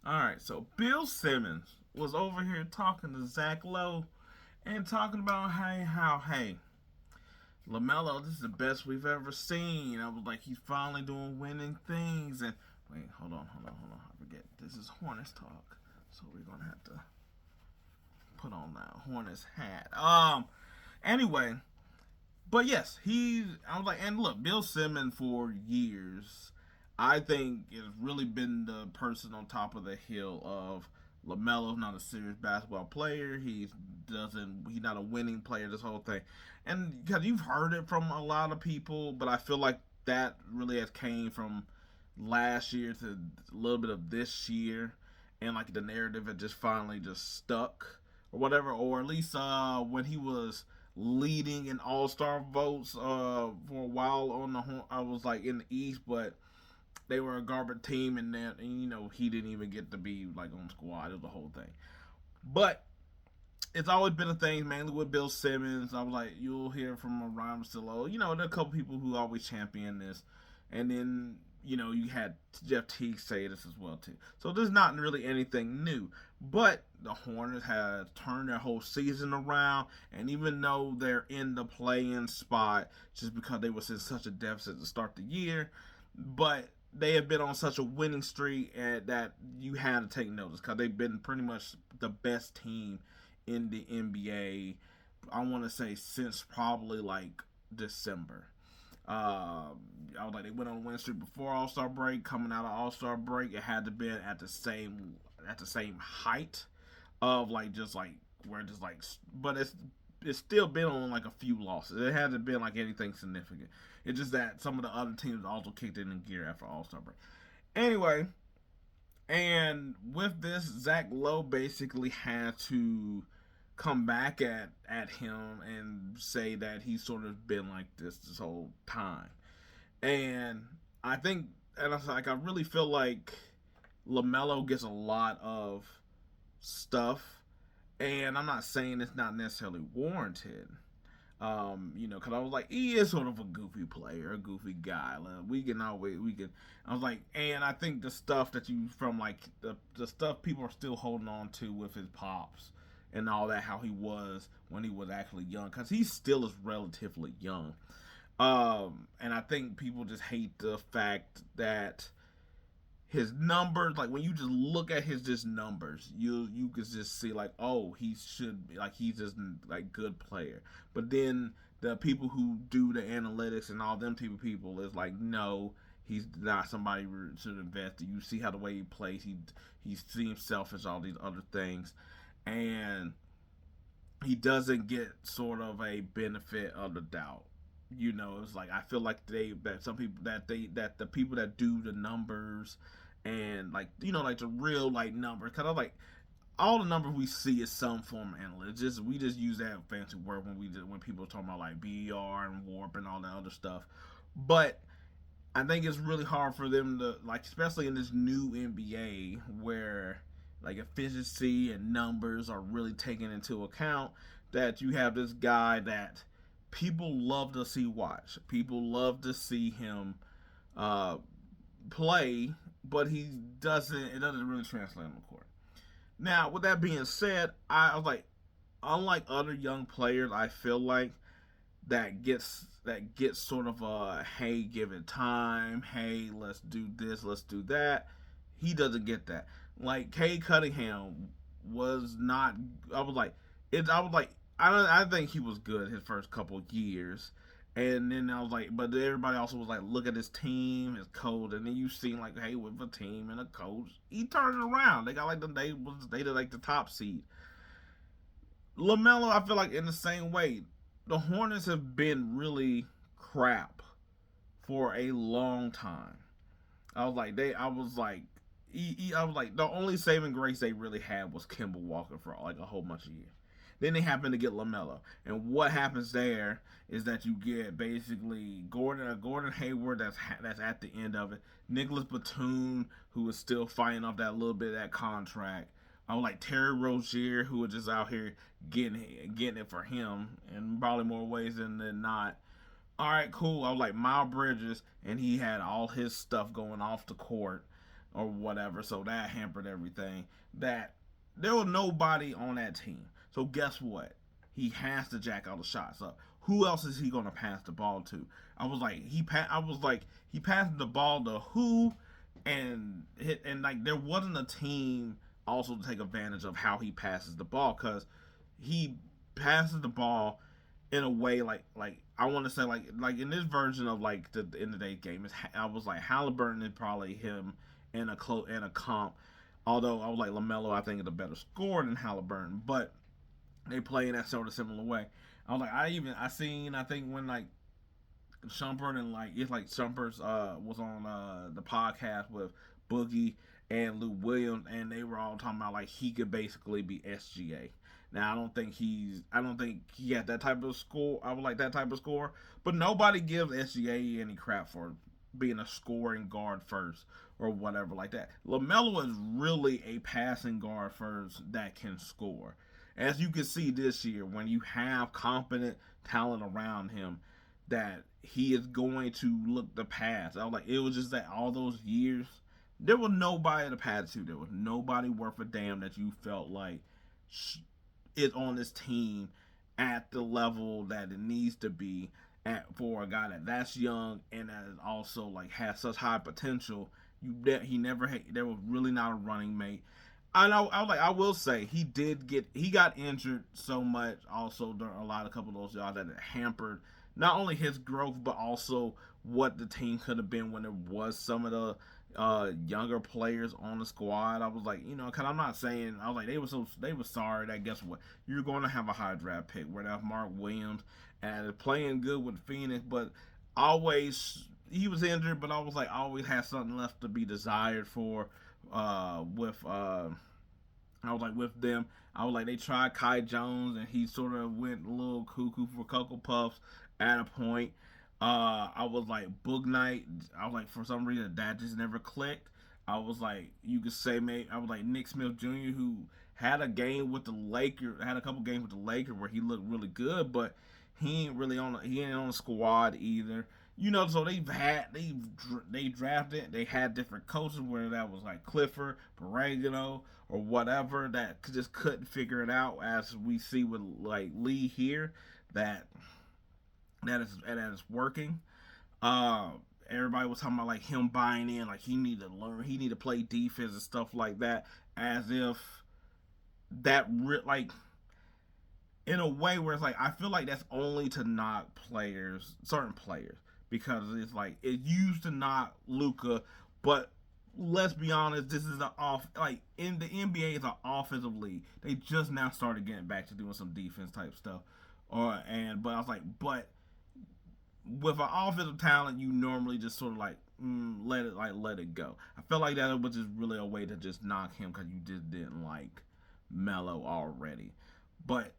All right, so Bill Simmons was over here talking to Zach Lowe and talking about hey, Lamelo, this is the best we've ever seen. I was like, he's finally doing winning things. And wait, hold on. I forget. This is Hornets talk, so we're gonna have to put on that Hornets hat. Anyway, but yes, he's. I was like, and look, Bill Simmons for years, I think has really been the person on top of the hill of Lamelo's not a serious basketball player. He's not a winning player. This whole thing, and because you've heard it from a lot of people, but I feel like that really has came from last year to a little bit of this year, and like the narrative had just finally just stuck or whatever, or at least when he was leading in All Star votes for a while on I was like in the East, but they were a garbage team, and then he didn't even get to be like on squad. It was the whole thing, but it's always been a thing, mainly with Bill Simmons. I was like, you'll hear from Ryan Russillo. There are a couple people who always champion this, and then you had Jeff Teague say this as well too. So there's not really anything new, but the Hornets have turned their whole season around, and even though they're in the play-in spot, just because they was in such a deficit to start the year, but they have been on such a winning streak and that you had to take notice because they've been pretty much the best team in the NBA. I want to say since probably like December. I was like they went on a win streak before All Star break. Coming out of All Star break, it had to be at the same height of like just like where just like, but it's still been on like a few losses. It hasn't been like anything significant. It's just that some of the other teams also kicked in gear after All Star break. Anyway, and with this, Zach Lowe basically had to come back at him and say that he's sort of been like this whole time. And I think, and I was like, I really feel like Lamelo gets a lot of stuff, and I'm not saying it's not necessarily warranted. Because I was like, he is sort of a goofy player, a goofy guy. Like, we can. I was like, and I think the stuff that you from like the stuff people are still holding on to with his pops and all that, how he was when he was actually young, because he still is relatively young. And I think people just hate the fact that his numbers, like when you just look at his just numbers, you can just see like, oh, he should be like, he's just like good player. But then the people who do the analytics and all them type of people is like, no, he's not somebody who should invest in. You see how the way he plays, he seems selfish, all these other things, and he doesn't get sort of a benefit of the doubt. It's like I feel like that the people that do the numbers and like like the real like numbers, because I like all the numbers we see is some form of analytics. Just we just use that fancy word when people are talking about like BER and warp and all that other stuff. But I think it's really hard for them to like, especially in this new NBA where like efficiency and numbers are really taken into account. That you have this guy that people love to see watch. People love to see him uh, play, but he doesn't. It doesn't really translate on the court. Now, with that being said, I was like, unlike other young players, I feel like that gets sort of a hey, give it time. Hey, let's do this, let's do that. He doesn't get that. Like Cade Cunningham was not. I was like, I was like, I think he was good his first couple years, and then I was like, but everybody also was like, look at his team, his coach, and then you seen like, hey, with a team and a coach, he turned it around. They got like they did like the top seed. Lamelo, I feel like in the same way, the Hornets have been really crap for a long time. I was like, I was like, the only saving grace they really had was Kemba Walker for like a whole bunch of years. Then they happen to get Lamelo, and what happens there is that you get basically Gordon Hayward that's at the end of it. Nicholas Batum, who is still fighting off that little bit of that contract. I was like Terry Rozier, who was just out here getting it for him in probably more ways than not. All right, cool. I was like Miles Bridges, and he had all his stuff going off the court or whatever. So that hampered everything. That there was nobody on that team. So guess what? He has to jack all the shots up. Who else is he gonna pass the ball to? I was like he passed the ball to who, and like there wasn't a team also to take advantage of how he passes the ball, because he passes the ball in a way like I want to say like in this version of like the end of the day game, I was like Halliburton is probably him in a comp. Although I was like Lamelo, I think is a better scorer than Halliburton, but they play in that sort of similar way. I was like I think when like Shumpert and like it's like Shumpert's was on the podcast with Boogie and Lou Williams, and they were all talking about like he could basically be SGA. Now I don't think he had that type of score. I would like that type of score, but nobody gives SGA any crap for being a scoring guard first or whatever like that. LaMelo is really a passing guard first that can score. As you can see this year, when you have competent talent around him, that he is going to look the pass. I was like, it was just that all those years, there was nobody to pass to. There was nobody worth a damn that you felt like is on this team at the level that it needs to be at for a guy that's young and that is also like has such high potential. There was really not a running mate. I know. I will say he got injured so much also during a couple of those yards that it hampered not only his growth but also what the team could have been when there was some of the younger players on the squad. I was like, because I'm not saying I was like they were sorry that guess what, you're going to have a high draft pick where that's Mark Williams and playing good with Phoenix, but always he was injured, but I was like always had something left to be desired for I was like with them. I was like they tried Kai Jones and he sort of went a little cuckoo for Cocoa Puffs at a point. I was like Boog Knight. I was like for some reason that just never clicked. I was like you could say maybe I was like Nick Smith Jr. who had a game with the Lakers, had a couple games with the Lakers where he looked really good, but he ain't on the squad either. So they drafted. They had different coaches, whether that was like Clifford, Baragano, or whatever, that just couldn't figure it out. As we see with like Lee here, that is working. Everybody was talking about like him buying in, like he need to learn, he need to play defense and stuff like that, as if like in a way where it's like I feel like that's only to knock certain players, because it's like it used to knock Luka, but let's be honest, this is like in the NBA is an offensive league. They just now started getting back to doing some defense type stuff, but I was like, but with an offensive talent, you normally just sort of like let it go. I felt like that was just really a way to just knock him because you just didn't like Melo already, but.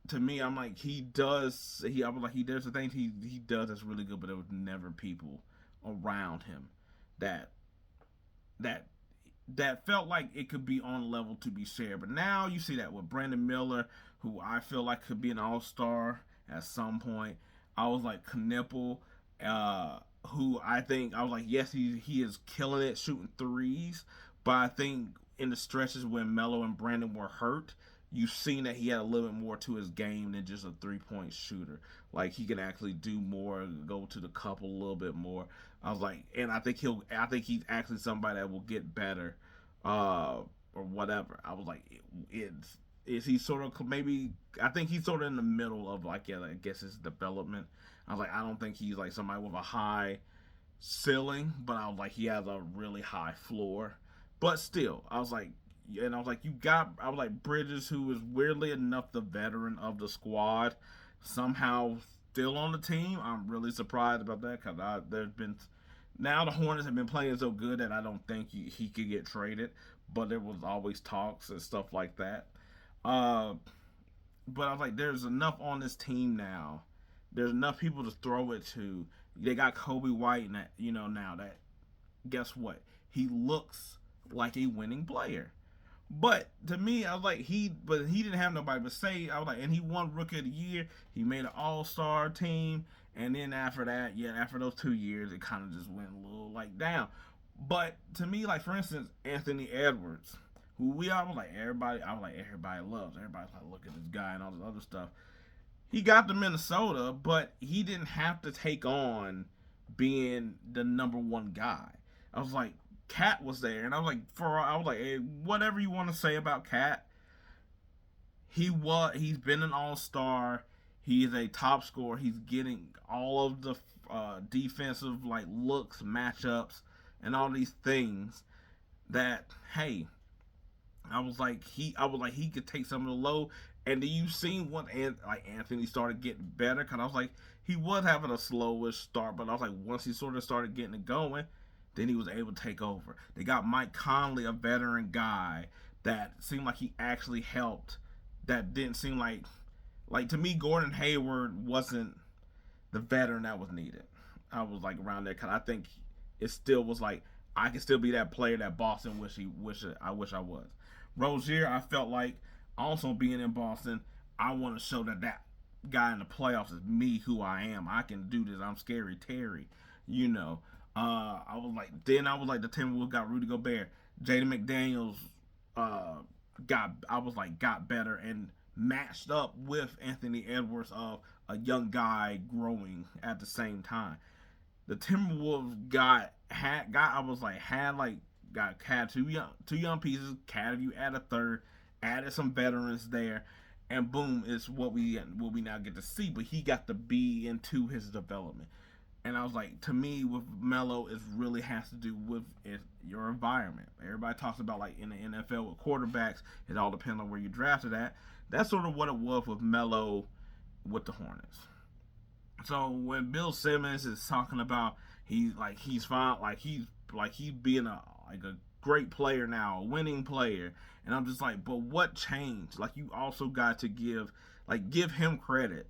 To me, I'm like I was like there's the things he does that's really good, but there was never people around him that felt like it could be on level to be shared. But now you see that with Brandon Miller, who I feel like could be an all-star at some point. I was like Knipple, who I was like, yes, he is killing it shooting threes, but I think in the stretches when Melo and Brandon were hurt, you've seen that he had a little bit more to his game than just a 3-point shooter. Like he can actually do more, go to the cup a little bit more. I was like, and I think he's actually somebody that will get better, or whatever. I was like, is he sort of maybe? I think he's sort of in the middle of like, yeah, I guess his development. I was like, I don't think he's like somebody with a high ceiling, but I was like, he has a really high floor. But still, I was like, Bridges, who is weirdly enough the veteran of the squad, somehow still on the team. I'm really surprised about that because now the Hornets have been playing so good that I don't think he could get traded, but there was always talks and stuff like that. But I was like, there's enough on this team now. There's enough people to throw it to. They got Kobe White, now that, guess what? He looks like a winning player. But to me, I was like, he didn't have nobody but say. I was like, and he won Rookie of the Year. He made an All-Star team, and then after that, after those 2 years, it kind of just went a little like down. But to me, like for instance, Anthony Edwards, who we all was like everybody, I was like everybody loves, everybody's like look at this guy and all this other stuff. He got to Minnesota, but he didn't have to take on being the number one guy. I was like, Cat was there, and I was like, hey, whatever you want to say about Cat, he's been an all-star. He's a top scorer. He's getting all of the defensive like looks, matchups, and all these things that hey, I was like he could take some of the low. And then you seen what like Anthony started getting better because I was like he was having a slowish start, but I was like once he sort of started getting it going, then he was able to take over. They got Mike Conley, a veteran guy that seemed like he actually helped. That didn't seem like to me Gordon Hayward wasn't the veteran that was needed. I was like around there because I think it still was like I can still be that player that Boston I wish I was. Rozier, I felt like also being in Boston, I want to show that guy in the playoffs is me, who I am. I can do this. I'm scary Terry, you know. I was like the Timberwolves got Rudy Gobert, Jaden McDaniels got better and matched up with Anthony Edwards of a young guy growing at the same time. The Timberwolves had two young pieces. Cat if you add a third, added some veterans there, and boom, it's what we now get to see. But he got to be into his development, and I was like, to me, with Melo, it really has to do with your environment. Everybody talks about like in the NFL with quarterbacks, it all depends on where you drafted at. That's sort of what it was with Melo with the Hornets. So when Bill Simmons is talking about he's fine, he's being a great player now, a winning player, and I'm just like, but what changed? Like you also got to give him credit.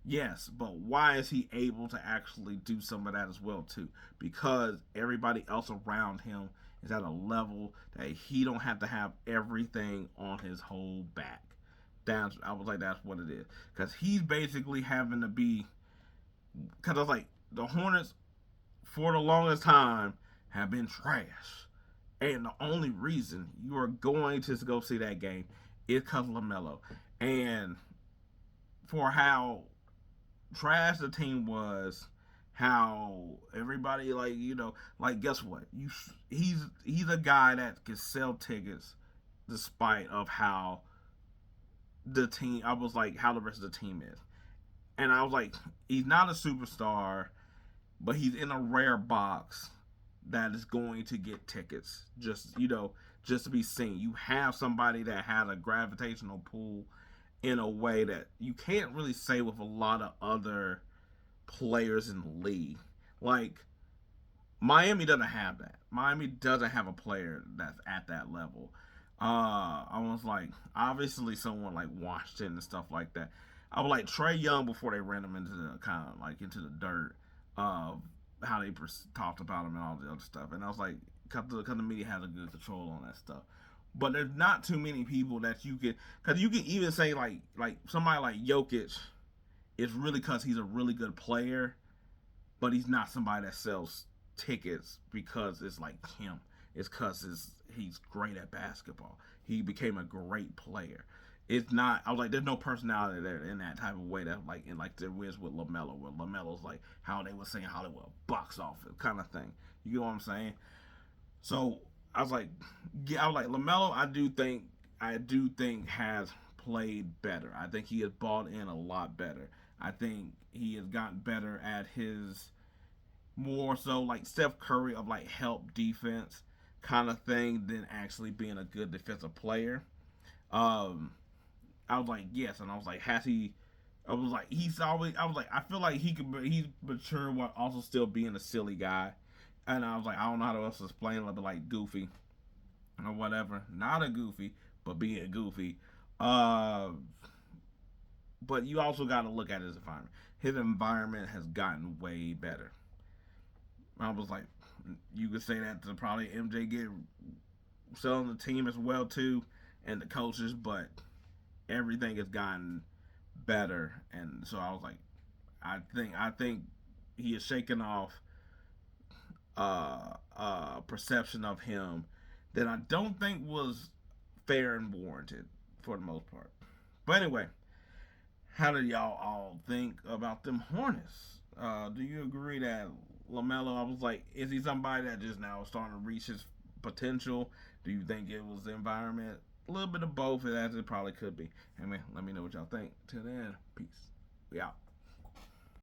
Yes, but why is he able to actually do some of that as well too? Because everybody else around him is at a level that he don't have to have everything on his whole back. I was like, that's what it is. Because he's basically having to be. Because I was like, the Hornets for the longest time have been trash. And the only reason you are going to go see that game is because of LaMelo. And for how trash the team was, how everybody guess what? He's a guy that can sell tickets despite of how the team I was like how the rest of the team is. And I was like, he's not a superstar, but he's in a rare box that is going to get tickets just to be seen. You have somebody that has a gravitational pull in a way that you can't really say with a lot of other players in the league. Like Miami doesn't have that. Miami doesn't have a player that's at that level. I was like, obviously someone like Washington and stuff like that. I was like Trae Young before they ran him into the kind of like into the dirt. How they talked about him and all the other stuff, and I was like, because the media has a good control on that stuff. But there's not too many people that you can, because you can even say like somebody like Jokic is really because he's a really good player, but he's not somebody that sells tickets because it's like him. It's because he's great at basketball. He became a great player. It's not. I was like, there's no personality there in that type of way that like there is with Lamelo, where Lamelo's like how they were saying Hollywood box office kind of thing. You know what I'm saying? So I was like, yeah, I was like Lamelo. I do think has played better. I think he has bought in a lot better. I think he has gotten better at his more so like Steph Curry of like help defense kind of thing than actually being a good defensive player. Um, I was like, yes, and I was like, has he? I was like, he's always. I was like, I feel like he's mature while also still being a silly guy. And I was like, I don't know how else to explain it, but like goofy or whatever. Not a goofy, but being goofy. Uh, but you also got to look at his environment. His environment has gotten way better. I was like, you could say that to probably MJ get selling the team as well too, and the coaches, but everything has gotten better, and so I was like, I think he is shaking off perception of him that I don't think was fair and warranted for the most part. But anyway, how do y'all all think about them Hornets? Do you agree that Lamelo? I was like, is he somebody that just now starting to reach his potential? Do you think it was the environment? A little bit of both, as it probably could be. Anyway, let me know what y'all think. Till then, peace. We out.